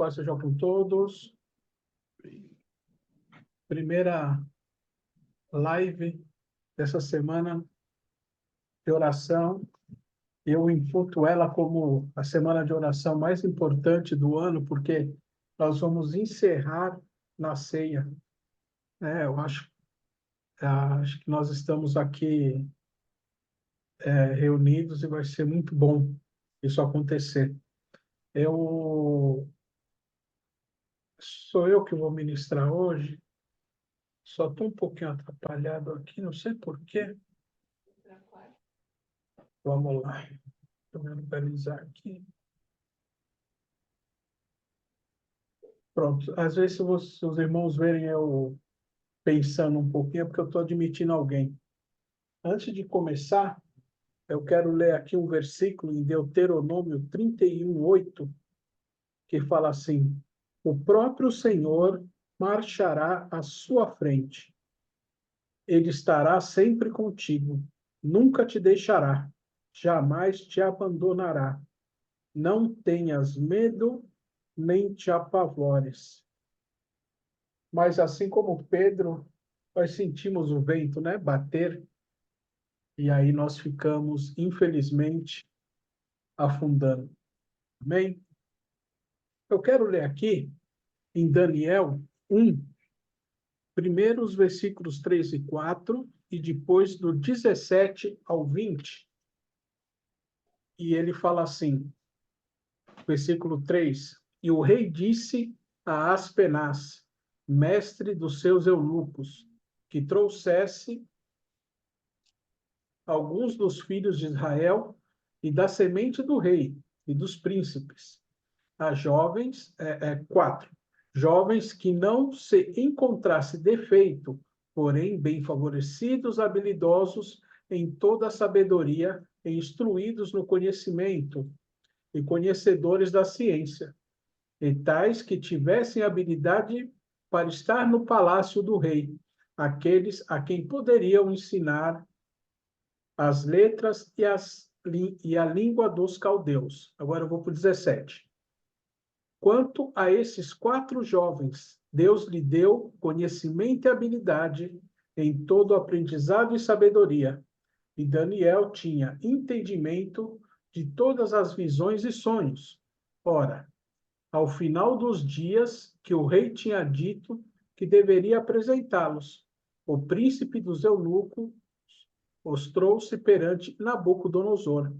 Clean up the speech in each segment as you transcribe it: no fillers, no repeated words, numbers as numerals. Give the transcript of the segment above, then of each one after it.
Paz seja com todos. Primeira live dessa semana de oração. Eu imputo ela como a semana de oração mais importante do ano, porque nós vamos encerrar na ceia. Eu acho que nós estamos aqui reunidos e vai ser muito bom isso acontecer. Sou eu que vou ministrar hoje. Só estou um pouquinho atrapalhado aqui, não sei por quê. Vamos lá. Vou me organizar aqui. Pronto. Às vezes, se os irmãos verem eu pensando um pouquinho, é porque eu estou admitindo alguém. Antes de começar, eu quero ler aqui um versículo em Deuteronômio 31:8, que fala assim: o próprio Senhor marchará à sua frente. Ele estará sempre contigo, nunca te deixará, jamais te abandonará. Não tenhas medo, nem te apavores. Mas assim como Pedro, nós sentimos o vento, né, bater, e aí nós ficamos, infelizmente, afundando. Amém? Eu quero ler aqui, em Daniel 1, primeiro os versículos 3 e 4, e depois do 17 ao 20. E ele fala assim, versículo 3, e o rei disse a Aspenaz, mestre dos seus eunucos, que trouxesse alguns dos filhos de Israel e da semente do rei e dos príncipes, a jovens, 4, jovens que não se encontrasse defeito, porém bem favorecidos, habilidosos em toda a sabedoria, e instruídos no conhecimento e conhecedores da ciência, e tais que tivessem habilidade para estar no palácio do rei, aqueles a quem poderiam ensinar as letras e a língua dos caldeus. Agora eu vou para o 17. Quanto a esses 4 jovens, Deus lhe deu conhecimento e habilidade em todo aprendizado e sabedoria. E Daniel tinha entendimento de todas as visões e sonhos. Ora, ao final dos dias que o rei tinha dito que deveria apresentá-los, o príncipe dos eunucos os trouxe perante Nabucodonosor,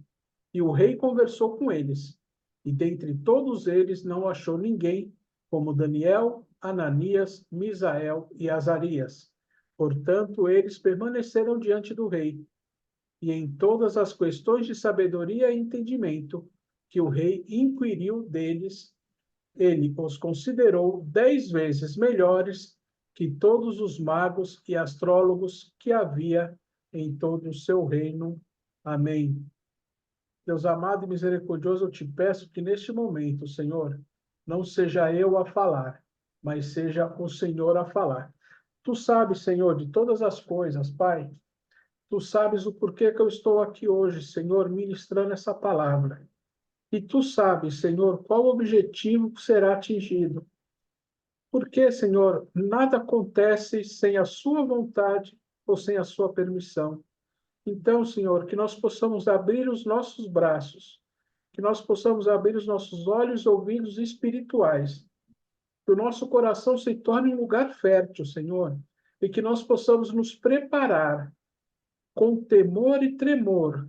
e o rei conversou com eles. E dentre todos eles não achou ninguém como Daniel, Ananias, Misael e Azarias. Portanto, eles permaneceram diante do rei. E em todas as questões de sabedoria e entendimento que o rei inquiriu deles, ele os considerou 10 vezes melhores que todos os magos e astrólogos que havia em todo o seu reino. Amém. Deus amado e misericordioso, eu te peço que neste momento, Senhor, não seja eu a falar, mas seja o Senhor a falar. Tu sabes, Senhor, de todas as coisas, Pai. Tu sabes o porquê que eu estou aqui hoje, Senhor, ministrando essa palavra. E tu sabes, Senhor, qual objetivo será atingido. Porque, Senhor, nada acontece sem a sua vontade ou sem a sua permissão. Então, Senhor, que nós possamos abrir os nossos braços, que nós possamos abrir os nossos olhos e ouvidos espirituais, que o nosso coração se torne um lugar fértil, Senhor, e que nós possamos nos preparar com temor e tremor,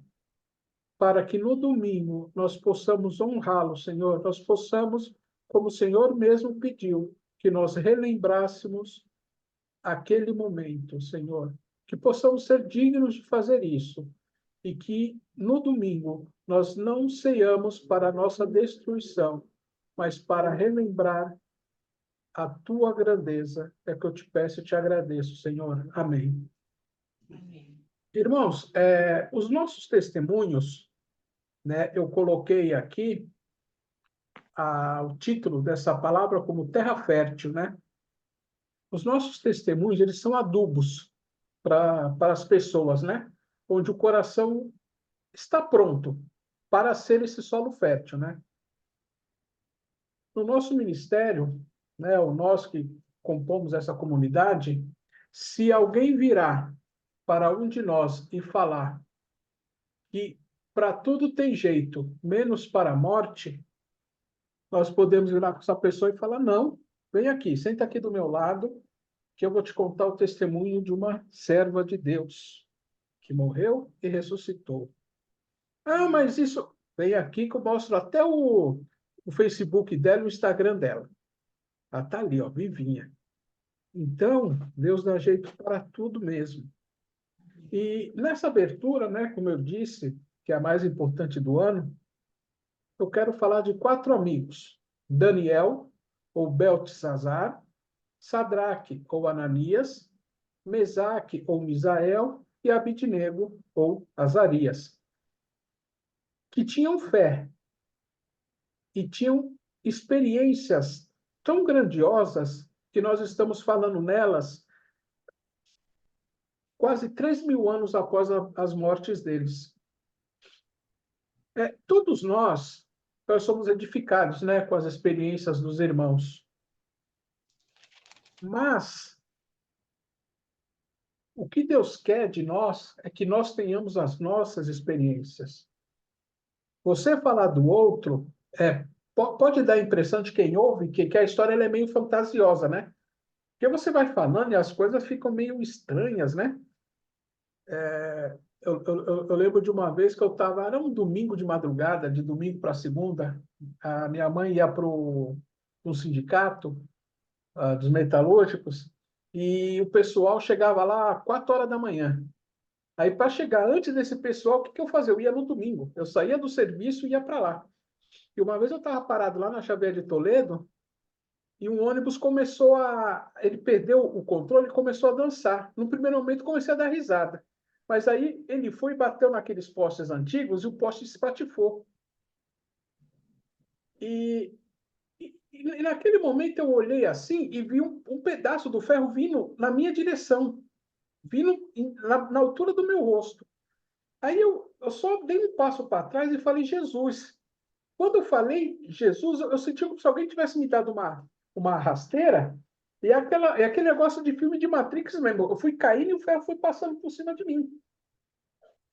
para que no domingo nós possamos honrá-lo, Senhor, nós possamos, como o Senhor mesmo pediu, que nós relembrássemos aquele momento, Senhor, que possamos ser dignos de fazer isso e que no domingo nós não ceiamos para a nossa destruição, mas para relembrar a tua grandeza. É que eu te peço e te agradeço, Senhor. Amém. Amém. Irmãos, os nossos testemunhos, né, eu coloquei aqui o título dessa palavra como terra fértil, né? Os nossos testemunhos, eles são adubos para as pessoas, né? Onde o coração está pronto para ser esse solo fértil, né? no nosso ministério, né, o nós que compomos essa comunidade, se alguém virar para um de nós e falar que para tudo tem jeito, menos para a morte, nós podemos virar para essa pessoa e falar: não, vem aqui, senta aqui do meu lado, que eu vou te contar o testemunho de uma serva de Deus que morreu e ressuscitou. Ah, mas isso. Vem aqui que eu mostro até o Facebook dela e o Instagram dela. Ela está ali, ó, vivinha. Então, Deus dá jeito para tudo mesmo. E nessa abertura, né, como eu disse, que é a mais importante do ano, eu quero falar de 4 amigos: Daniel, ou Beltesazar, Sadraque, ou Ananias, Mesaque, ou Misael, e Abidnego, ou Azarias, que tinham fé e tinham experiências tão grandiosas que nós estamos falando nelas quase 3.000 anos após as mortes deles. Todos nós somos edificados, né, com as experiências dos irmãos. Mas o que Deus quer de nós é que nós tenhamos as nossas experiências. Você falar do outro pode dar a impressão de quem ouve que a história ela é meio fantasiosa, né? Porque você vai falando e as coisas ficam meio estranhas, né? Eu lembro de uma vez que eu estava, era um domingo de madrugada, de domingo para segunda, a minha mãe ia para um sindicato dos metalúrgicos e o pessoal chegava lá às 4 horas da manhã. Aí, para chegar antes desse pessoal, o que que eu fazia? Eu ia no domingo. Eu saía do serviço e ia para lá. E uma vez eu estava parado lá na Xavier de Toledo e um ônibus começou a... Ele perdeu o controle e começou a dançar. No primeiro momento, comecei a dar risada. Mas aí ele foi e bateu naqueles postes antigos e o poste se espatifou. E, e naquele momento eu olhei assim e vi um pedaço do ferro vindo na minha direção, vindo na altura do meu rosto. Aí eu só dei um passo para trás e falei: Jesus. Quando eu falei Jesus, eu senti como se alguém tivesse me dado uma rasteira e aquele negócio de filme de Matrix mesmo. Eu fui caindo e o ferro foi passando por cima de mim.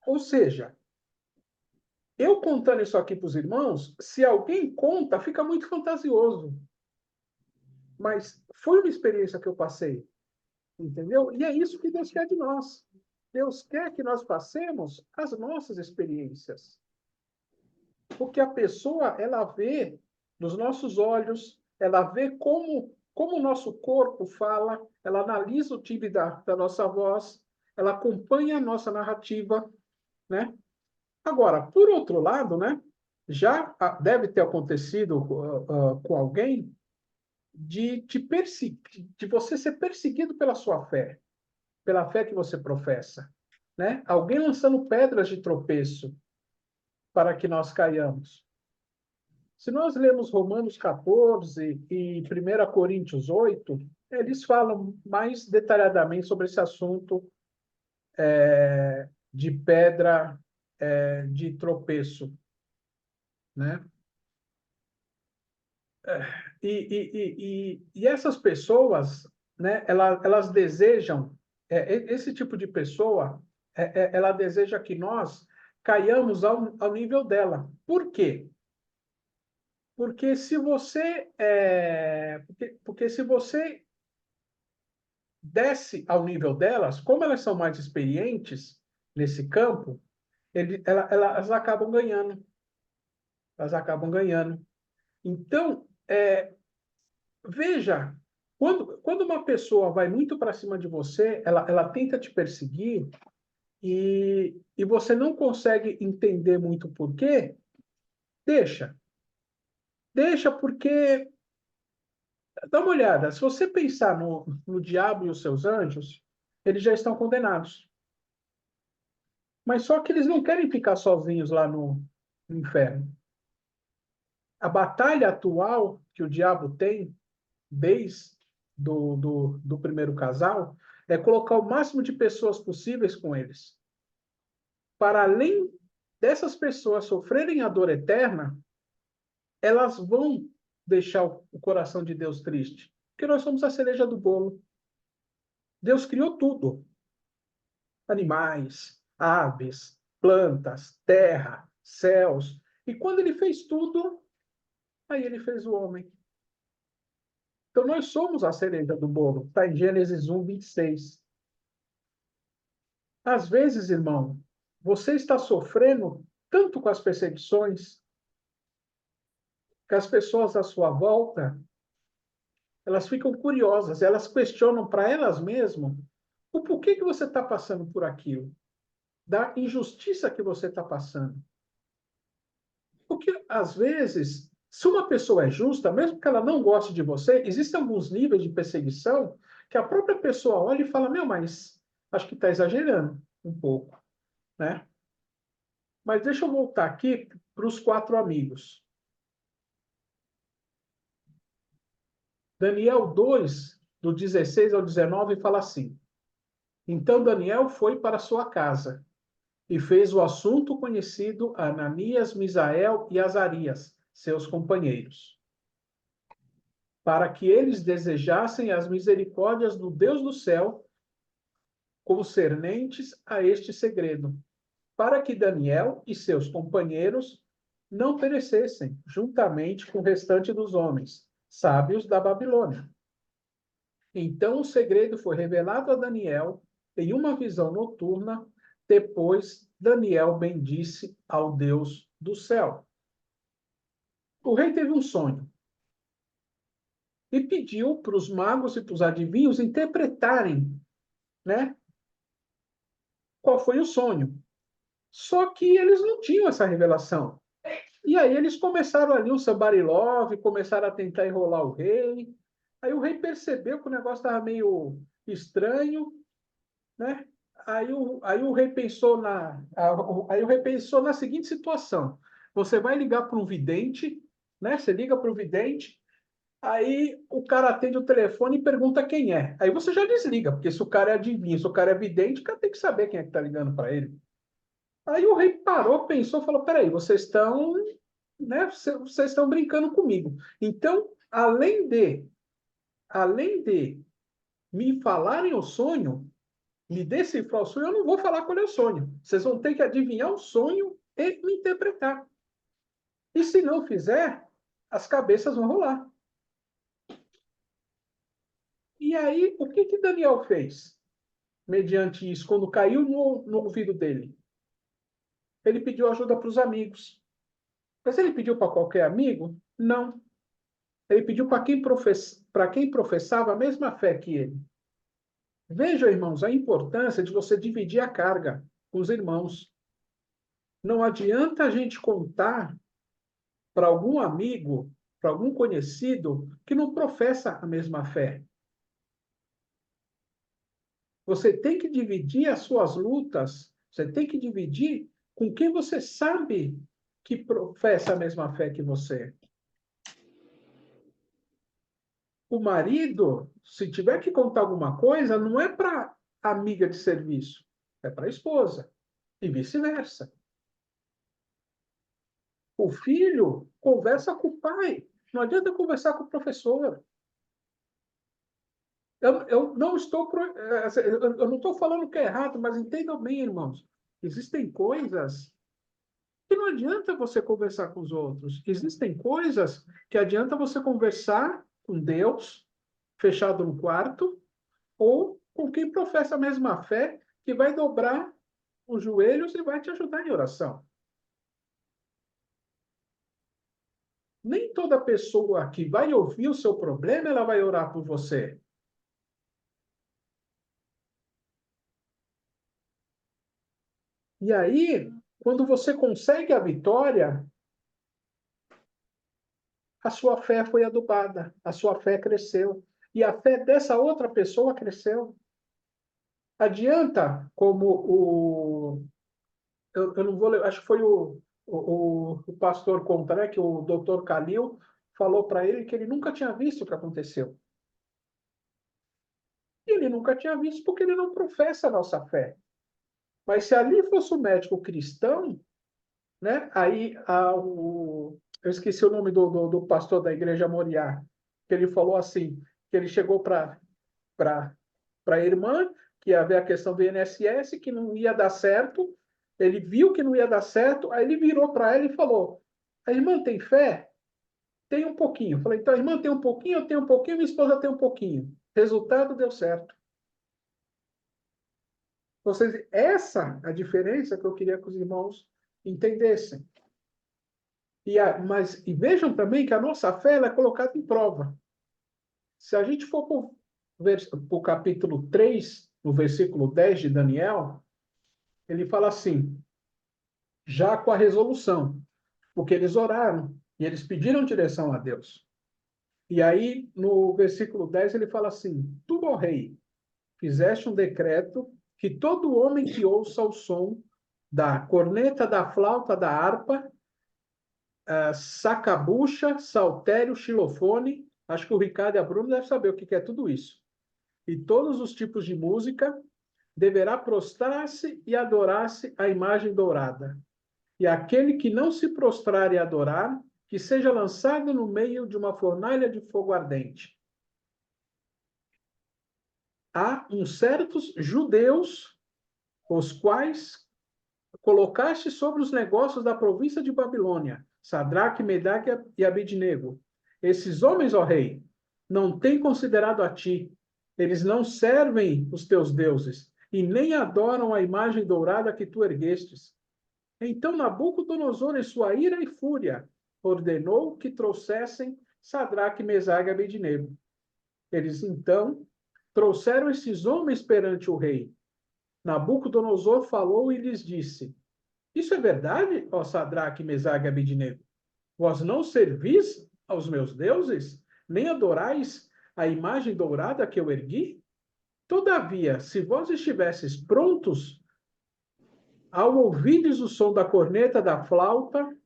Ou seja, eu contando isso aqui para os irmãos, se alguém conta, fica muito fantasioso. Mas foi uma experiência que eu passei, entendeu? E é isso que Deus quer de nós. Deus quer que nós passemos as nossas experiências. Porque a pessoa, ela vê nos nossos olhos, ela vê como o nosso corpo fala, ela analisa o timbre da nossa voz, ela acompanha a nossa narrativa, né? Agora, por outro lado, né, já deve ter acontecido com alguém de você ser perseguido pela sua fé, pela fé que você professa, né? Alguém lançando pedras de tropeço para que nós caiamos. Se nós lemos Romanos 14 e 1 Coríntios 8, eles falam mais detalhadamente sobre esse assunto de pedra de tropeço, né? E essas pessoas, né, elas desejam, esse tipo de pessoa, ela deseja que nós caiamos ao nível dela. Por quê? Porque se você, porque se você desce ao nível delas, como elas são mais experientes nesse campo, elas acabam ganhando. Elas acabam ganhando. Então, veja, quando uma pessoa vai muito para cima de você, ela tenta te perseguir e você não consegue entender muito por quê, deixa. Deixa porque dá uma olhada, se você pensar no diabo e os seus anjos, eles já estão condenados. Mas só que eles não querem ficar sozinhos lá no inferno. A batalha atual que o diabo tem, desde do primeiro casal, é colocar o máximo de pessoas possíveis com eles. Para além dessas pessoas sofrerem a dor eterna, elas vão deixar o coração de Deus triste? Porque nós somos a cereja do bolo. Deus criou tudo. Animais, aves, plantas, terra, céus. E quando ele fez tudo, aí ele fez o homem. Então nós somos a cereja do bolo. Está em Gênesis 1, 26. Às vezes, irmão, você está sofrendo tanto com as perseguições que as pessoas à sua volta, elas ficam curiosas, elas questionam para elas mesmas o porquê que você está passando por aquilo, da injustiça que você está passando. Porque, às vezes, se uma pessoa é justa, mesmo que ela não goste de você, existem alguns níveis de perseguição que a própria pessoa olha e fala, meu, mas acho que está exagerando um pouco, né? Mas deixa eu voltar aqui para os 4 amigos. Daniel 2, do 16 ao 19, fala assim: Então Daniel foi para sua casa e fez o assunto conhecido a Ananias, Misael e Azarias, seus companheiros, para que eles desejassem as misericórdias do Deus do céu concernentes a este segredo, para que Daniel e seus companheiros não perecessem, juntamente com o restante dos homens, sábios da Babilônia. Então o segredo foi revelado a Daniel em uma visão noturna. Depois, Daniel bendisse ao Deus do céu. O rei teve um sonho e pediu para os magos e para os adivinhos interpretarem, né, qual foi o sonho. Só que eles não tinham essa revelação. E aí eles começaram ali um sambarilove, começaram a tentar enrolar o rei. Aí o rei percebeu que o negócio estava meio estranho, né? Aí o rei pensou aí o rei pensou na seguinte situação: você vai ligar para um vidente, né? Você liga para o vidente, aí o cara atende o telefone e pergunta quem é. Aí você já desliga, porque se o cara é adivinho, se o cara é vidente, o cara tem que saber quem é que está ligando para ele. Aí o rei parou, pensou, falou: peraí, vocês estão, né? Vocês estão brincando comigo. Então, além de me falarem o sonho, me decifrar o sonho, eu não vou falar qual é o sonho. Vocês vão ter que adivinhar o sonho e me interpretar. E se não fizer, as cabeças vão rolar. E aí, o que que Daniel fez? Mediante isso, quando caiu no ouvido dele, ele pediu ajuda para os amigos. Mas ele pediu para qualquer amigo? Não. Ele pediu para quem professava a mesma fé que ele. Vejam, irmãos, a importância de você dividir a carga com os irmãos. Não adianta a gente contar para algum amigo, para algum conhecido que não professa a mesma fé. Você tem que dividir as suas lutas, você tem que dividir com quem você sabe que professa a mesma fé que você. O marido, se tiver que contar alguma coisa, não é para amiga de serviço, é para a esposa, e vice-versa. O filho conversa com o pai, não adianta conversar com o professor. Eu não estou eu não estou falando que é errado, mas entendam bem, irmãos. Existem coisas que não adianta você conversar com os outros. Existem coisas que adianta você conversar com Deus, fechado no quarto, ou com quem professa a mesma fé, que vai dobrar os joelhos e vai te ajudar em oração. Nem toda pessoa que vai ouvir o seu problema, ela vai orar por você. E aí, quando você consegue a vitória, a sua fé foi adubada, a sua fé cresceu. E a fé dessa outra pessoa cresceu. Adianta, como eu não vou, acho que foi o pastor conta, né, que o doutor Calil falou para ele que ele nunca tinha visto o que aconteceu. E ele nunca tinha visto porque ele não professa a nossa fé. Mas se ali fosse um médico cristão, né, aí eu esqueci o nome do pastor da igreja Moriá, que ele falou assim, que ele chegou para a irmã, que ia ver a questão do INSS, que não ia dar certo, ele viu que não ia dar certo, aí ele virou para ela e falou, a irmã tem fé? Tem um pouquinho. Eu falei, então a irmã tem um pouquinho, eu tenho um pouquinho, minha esposa tem um pouquinho. Resultado, deu certo. Vocês, essa é a diferença que eu queria que os irmãos entendessem. E vejam também que a nossa fé ela é colocada em prova. Se a gente for para o capítulo 3, no versículo 10 de Daniel, ele fala assim, já com a resolução, porque eles oraram e eles pediram direção a Deus. E aí, no versículo 10, ele fala assim, tu, ó rei, fizeste um decreto que todo homem que ouça o som da corneta, da flauta, da harpa, sacabucha, saltério, xilofone, acho que o Ricardo e a Bruna devem saber o que é tudo isso. E todos os tipos de música, deverá prostrar-se e adorar-se a imagem dourada. E aquele que não se prostrar e adorar, que seja lançado no meio de uma fornalha de fogo ardente. Há uns certos judeus, os quais colocaste sobre os negócios da província de Babilônia, Sadraque, Medaque e Abednego. Esses homens, ó rei, não têm considerado a ti. Eles não servem os teus deuses e nem adoram a imagem dourada que tu erguestes. Então Nabucodonosor, em sua ira e fúria, ordenou que trouxessem Sadraque, Mesaque e Abednego. Eles, então, trouxeram esses homens perante o rei. Nabucodonosor falou e lhes disse, isso é verdade, ó Sadraque, Mesaque e Abednego? Vós não servis aos meus deuses, nem adorais a imagem dourada que eu ergui? Todavia, se vós estivesses prontos, ao ouvirdes o som da corneta, da flauta,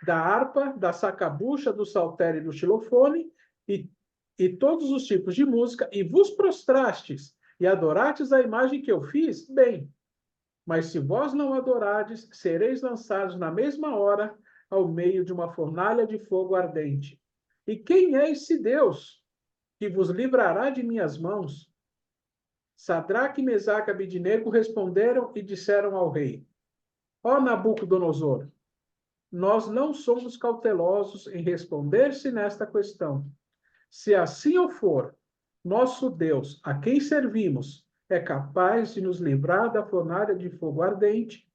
da harpa, da sacabucha, do saltério e do xilofone, e todos os tipos de música, e vos prostrastes e adorastes a imagem que eu fiz, bem. Mas se vós não adorardes, sereis lançados na mesma hora ao meio de uma fornalha de fogo ardente. E quem é esse Deus que vos livrará de minhas mãos? Sadraque, Mesaque e Abednego responderam e disseram ao rei, ó Nabucodonosor, nós não somos cautelosos em responder-se nesta questão. Se assim o for, nosso Deus, a quem servimos, é capaz de nos livrar da fornalha de fogo ardente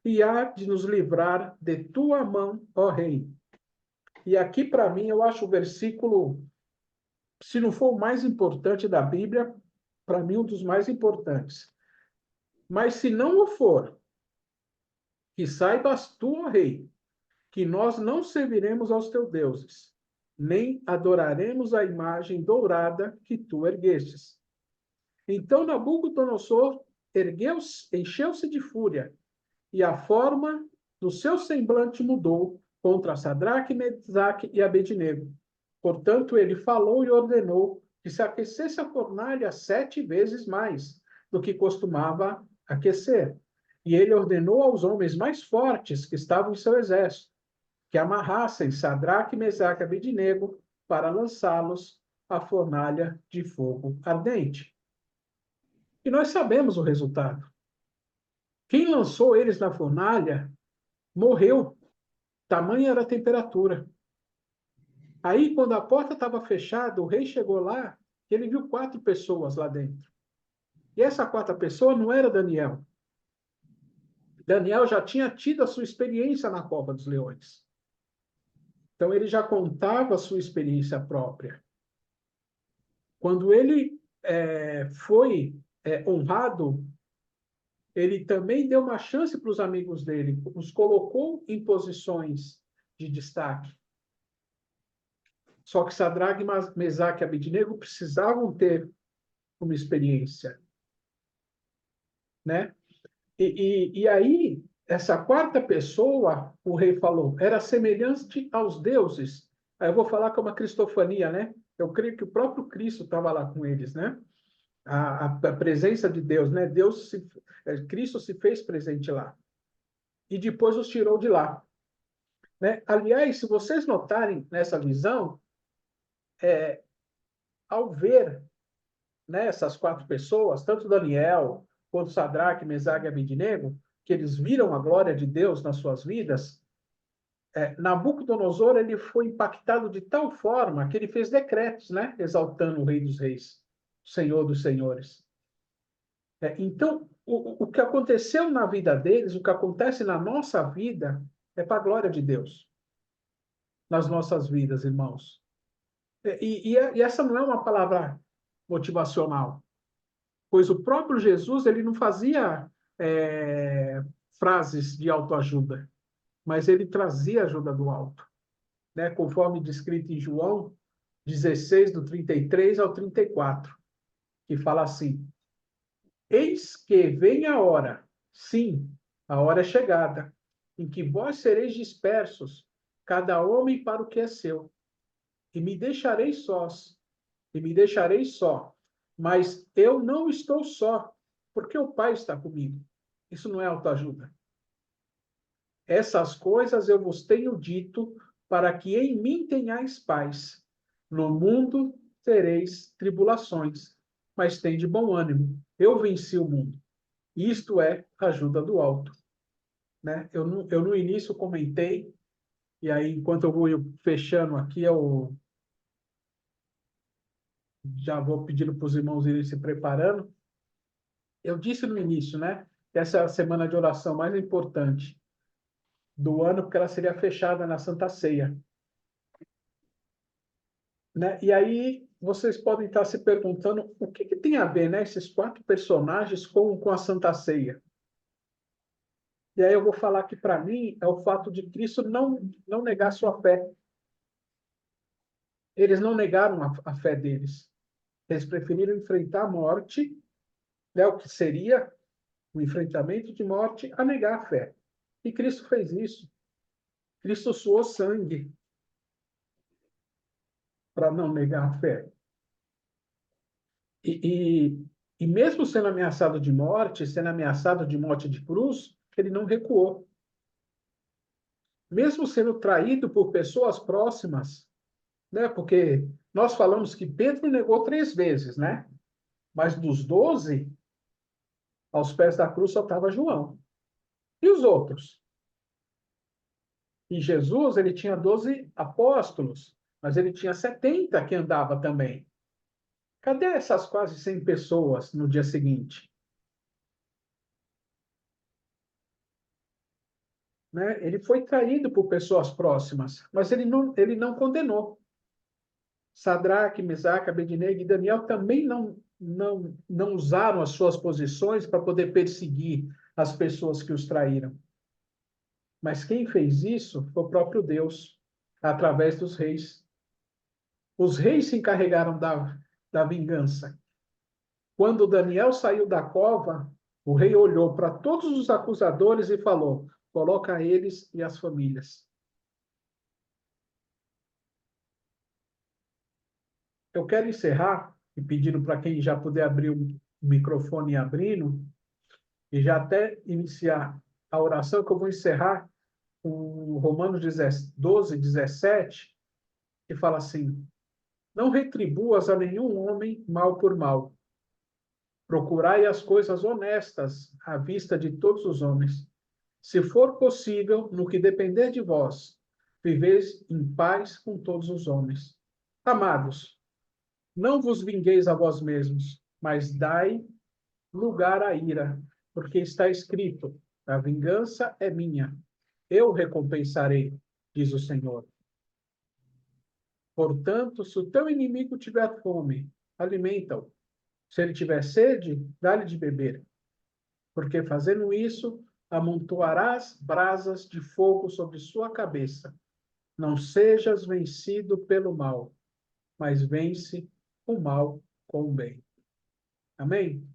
e há de nos livrar de tua mão, ó rei. E aqui, para mim, eu acho o versículo, se não for o mais importante da Bíblia, para mim, um dos mais importantes. Mas se não o for, que saibas tu, ó rei, que nós não serviremos aos teus deuses, nem adoraremos a imagem dourada que tu erguestes. Então Nabucodonosor encheu-se de fúria, e a forma do seu semblante mudou contra Sadraque, Mesaque e Abednego. Portanto, ele falou e ordenou que se aquecesse a fornalha 7 vezes mais do que costumava aquecer. E ele ordenou aos homens mais fortes que estavam em seu exército que amarrassem Sadraque, Mesaque e Abednego para lançá-los à fornalha de fogo ardente. E nós sabemos o resultado. Quem lançou eles na fornalha morreu. Tamanha era a temperatura. Aí, quando a porta estava fechada, o rei chegou lá e ele viu 4 pessoas lá dentro. E essa 4ª pessoa não era Daniel. Daniel já tinha tido a sua experiência na cova dos leões. Então, ele já contava a sua experiência própria. Quando ele foi honrado, ele também deu uma chance para os amigos dele, os colocou em posições de destaque. Só que Sadraque, Mesaque e Abednego precisavam ter uma experiência, né? E aí, essa 4ª pessoa, o rei falou, era semelhante aos deuses. Aí eu vou falar que é uma cristofania, né? Eu creio que o próprio Cristo estava lá com eles, né? A presença de Deus, né? Cristo se fez presente lá. E depois os tirou de lá. né? Aliás, se vocês notarem nessa visão, ao ver, né, essas quatro pessoas, tanto Daniel quanto Sadraque, Mesaque e Abednego, que eles viram a glória de Deus nas suas vidas, Nabucodonosor ele foi impactado de tal forma que ele fez decretos, né, exaltando o Rei dos Reis, o Senhor dos Senhores. Então, o que aconteceu na vida deles, o que acontece na nossa vida, é para a glória de Deus, nas nossas vidas, irmãos. E essa não é uma palavra motivacional, pois o próprio Jesus ele não fazia frases de autoajuda, mas ele trazia ajuda do alto, né? Conforme descrito em João 16, do 33 ao 34, que fala assim: Eis que vem a hora, sim, a hora é chegada, em que vós sereis dispersos, cada homem para o que é seu, e me deixareis sós, e me deixareis só. Mas eu não estou só, porque o Pai está comigo. Isso não é autoajuda. Essas coisas eu vos tenho dito para que em mim tenhais paz. No mundo tereis tribulações, mas tende bom ânimo. Eu venci o mundo. Isto é a ajuda do alto, né? Eu no início comentei, e aí enquanto eu vou fechando aqui, eu já vou pedindo para os irmãos irem se preparando. Eu disse no início, né? Que essa é a semana de oração mais importante do ano, porque ela seria fechada na Santa Ceia, né? E aí vocês podem estar se perguntando o que tem a ver, né, esses quatro personagens com a Santa Ceia. E aí eu vou falar que, para mim, é o fato de Cristo não negar sua fé. Eles não negaram a fé deles. Eles preferiram enfrentar a morte, né, o que seria o enfrentamento de morte, a negar a fé. E Cristo fez isso. Cristo suou sangue para não negar a fé. E mesmo sendo ameaçado de morte, sendo ameaçado de morte de cruz, ele não recuou. Mesmo sendo traído por pessoas próximas, né? Porque nós falamos que Pedro negou 3 vezes, né? Mas dos 12, aos pés da cruz só estava João. E os outros? E Jesus, ele tinha 12 apóstolos, mas ele tinha 70 que andava também. Cadê essas quase 100 pessoas no dia seguinte? Né? Ele foi traído por pessoas próximas, mas ele não condenou. Sadraque, Mesaque, Abednego e Daniel também não usaram as suas posições para poder perseguir as pessoas que os traíram. Mas quem fez isso foi o próprio Deus, através dos reis. Os reis se encarregaram da vingança. Quando Daniel saiu da cova, o rei olhou para todos os acusadores e falou: coloca eles e as famílias. Eu quero encerrar e pedindo para quem já puder abrir o microfone abrindo, e já até iniciar a oração, que eu vou encerrar com Romanos 12, 17, que fala assim: não retribuas a nenhum homem mal por mal. Procurai as coisas honestas à vista de todos os homens. Se for possível, no que depender de vós, viveis em paz com todos os homens. Amados, não vos vingueis a vós mesmos, mas dai lugar à ira, porque está escrito: a vingança é minha, eu recompensarei, diz o Senhor. Portanto, se o teu inimigo tiver fome, alimenta-o. Se ele tiver sede, dá-lhe de beber, porque fazendo isso, amontoarás brasas de fogo sobre sua cabeça. Não sejas vencido pelo mal, mas vence o mal com o bem. Amém?